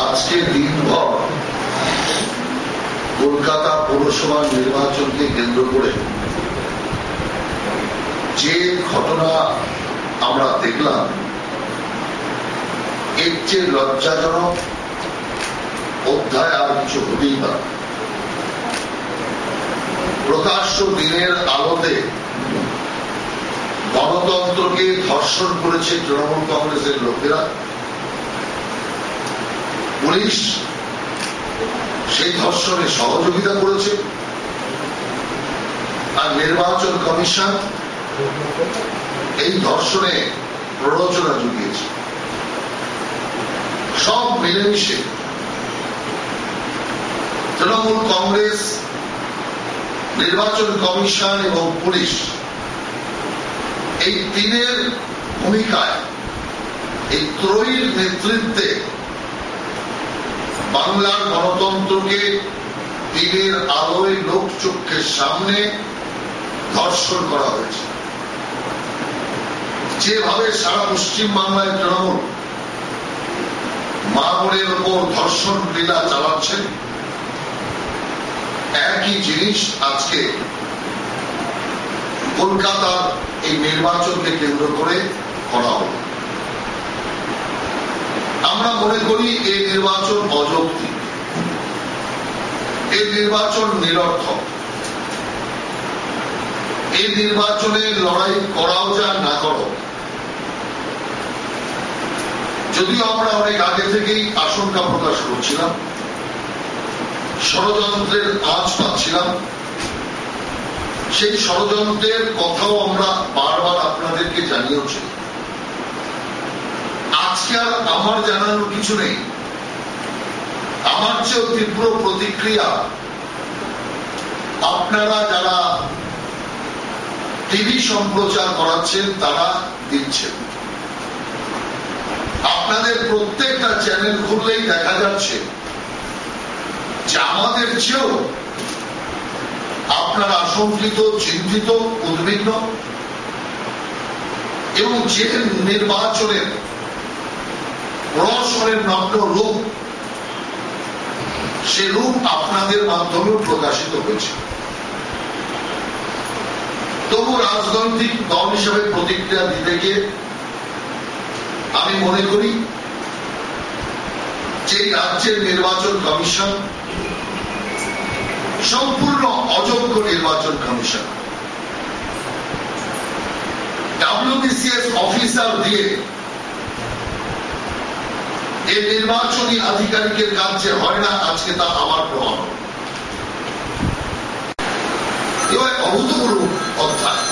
আজকে দিনভর কলকাতা পৌরসভা নির্বাচনকে কেন্দ্র করে যে ঘটনা আমরা দেখলাম, এর চেয়ে লজ্জাজনক অধ্যায় আর কিছু হতেই পারে। প্রকাশ্য দিনের আলোতে গণতন্ত্রকে ধর্ষণ করেছে তৃণমূল কংগ্রেসের লোকেরা। পুলিশ সেই ধর্ষণে সহযোগিতা করেছে, আর নির্বাচন কমিশন এই ধর্ষণে প্ররোচনা জুগিয়েছে। সব মিলেমিশে তৃণমূল কংগ্রেস, নির্বাচন কমিশন এবং পুলিশ এই তিনের ভূমিকায়, এই ত্রয়ীর নেতৃত্বে বাংলার গণতন্ত্রকে দিনের আলোয় লোকচক্ষের সামনে ধর্ষণ করা হয়েছে। যেভাবে সারা পশ্চিম বাংলায় তৃণমূল মা বোনের উপর ধর্ষণ লীলা চালাচ্ছেন, একই জিনিস আজকে কলকাতার এই নির্বাচনকে কেন্দ্র করে করা হবে। আমরা মনে করি এই নির্বাচন অযৌক্তিক, এই নির্বাচন নিরর্থক। এই নির্বাচনে লড়াই করাও যা না করো, যদিও আমরা অনেক আগে থেকেই আশঙ্কা প্রকাশ করছিলাম, ষড়যন্ত্রের আঁচ পাচ্ছিলাম, সেই ষড়যন্ত্রের কথাও আমরা বারবার আপনাদেরকে জানিয়েছি। আজকে আর আমার জানানোর কিছু নেই। আমার চেয়েও তীব্র প্রতিক্রিয়া আপনারা যারা টিভি সম্প্রচার করাচ্ছেন তারা দিচ্ছেন। আপনাদের প্রত্যেকটা চ্যানেল খুললেই দেখা যাচ্ছে যে আমাদের চেয়েও আপনারা আশঙ্কিত, চিন্তিত, উদ্বিগ্ন, এবং যে নির্বাচনের প্রহসনের নগ্ন রূপ, সে রূপ আপনাদের মাধ্যমেও প্রকাশিত হয়েছে। তবু রাজনৈতিক দল হিসেবে প্রতিক্রিয়া দিতে গিয়ে আমি মনে করি যে রাজ্যের নির্বাচন কমিশন সম্পূর্ণ অযোগ্য নির্বাচন কমিশন। WBCS অফিসার দিয়ে এই নির্বাচনী আধিকারিকের কাজ যে হয় না, আজকে তা আমার প্রমাণ। এবার অভূতপূর্ব অধ্যায়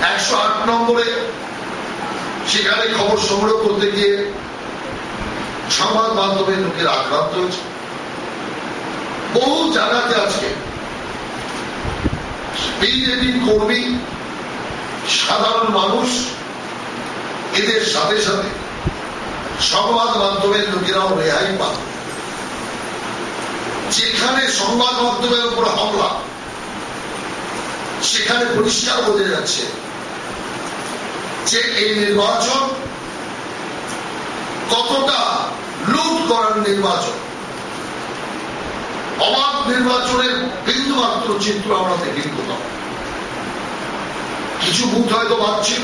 108 নম্বরে সেখানে খবর সংগ্রহ করতে গিয়ে সংবাদ মাধ্যমের লোকের আক্রান্ত হয়েছে। বহু জায়গাতে আজকে বিজেপি কর্মী, সাধারণ মানুষ, এদের সাথে সাথে সংবাদ মাধ্যমের লোকেরাও রেহাই পান। যেখানে সংবাদ মাধ্যমের উপর হামলা, সেখানে পরিষ্কার বোঝা যাচ্ছে যে এই নির্বাচন কতটা লুট করার নির্বাচন। অবাধ নির্বাচনের বিন্দু মাত্র চিত্র আমরা দেখি কোথাও। কিছু বুথ হয়তো পাচ্ছি,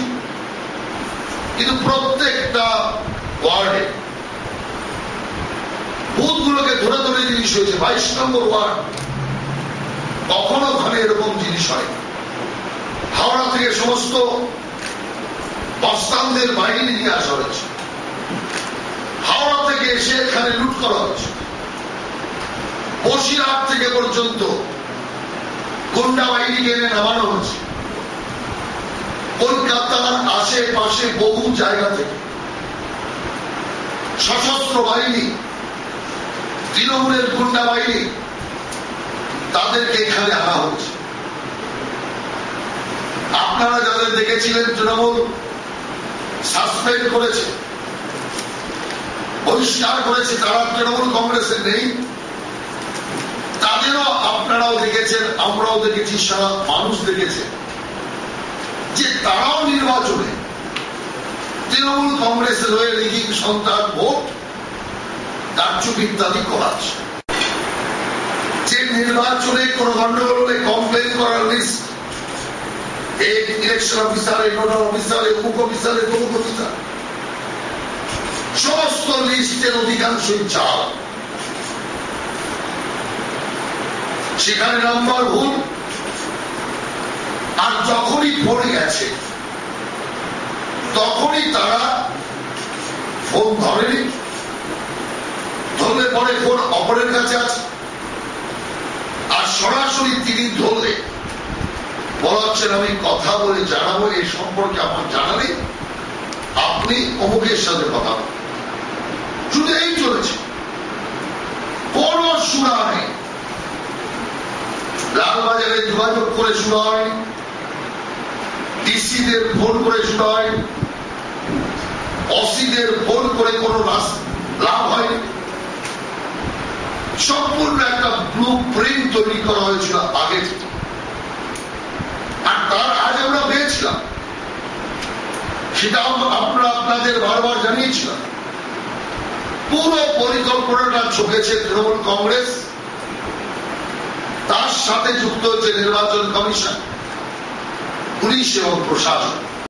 কিন্তু প্রত্যেকটা ওয়ার্ডে বুথগুলোকে ধরে ধরে জিনিস হয়েছে। 22 নম্বর ওয়ার্ড, কখনো ওখানে এরকম জিনিস হয়। হাওড়া থেকে সমস্ত বস্তানদের বাহিনী নিয়ে আসা হয়েছে, হাওড়া থেকে এসে এখানে লুট করা হয়েছে। বসিরহাট থেকে পর্যন্ত গুন্ডা বাহিনীকে এনে নামানো হয়েছে। কলকাতার আশেপাশে বহু জায়গা থেকে সশস্ত্র বাহিনী, তৃণমূলের গুন্ডা বাহিনী, তাদেরকে এখানে আনা হচ্ছে। আপনারা যাদের দেখেছিলেন তৃণমূল সাসপেন্ড করেছে, বহিষ্কার করেছে, তারা তৃণমূল কংগ্রেসের নেই। তাদেরও আপনারাও দেখেছেন, আমরাও দেখেছি, সারা মানুষ দেখেছে যে তারাও নির্বাচনে তৃণমূল কংগ্রেসের হয়ে লিগিং সন্তান ভোট কারচুপ ইত্যাদি করাচ্ছে। যে নির্বাচনে কোন গন্ডগোল হলে কমপ্লেন করার লিস্ট, এই ইলেকশন অফিসার, এই নোডাল অফিসার, এই অমুক অফিসার, এই তমুক অফিসার, সমস্ত লিস্টের অধিকাংশই চাল। সেখানে নাম্বার ভুল, আর যখনই পড়ে গেছে তখনই তারা ফোন ধরেনি, ধরলে পরে ফোন অপরের কাছে আছে, আর সরাসরি তিনি ধরলে বলা হচ্ছেন আমি কথা বলে জানাবো, এই সম্পর্কে আমার জানা নেই, আপনি অমুকের সাথে কথা বলেন। শুধু এই চলেছে, কোন সুরা নেই। লালবাজারে যোগাযোগ করে শুরু হয়নি, ডিসিদের ফোন করে শুরু হয়নি, অসিদের ফোন করে কোন লাভ হয়নি। সম্পূর্ণ একটা ব্লু প্রিন্ট তৈরি করা হয়েছিল আগে থেকে, আর তার আজ আমরা পেয়েছিলাম, সেটা আমরা আপনাদের বারবার জানিয়েছিলাম। পুরো পরিকল্পনাটা চোখেছে তৃণমূল কংগ্রেস, তার সাথে যুক্ত হচ্ছে নির্বাচন কমিশন, পুলিশ এবং প্রশাসন।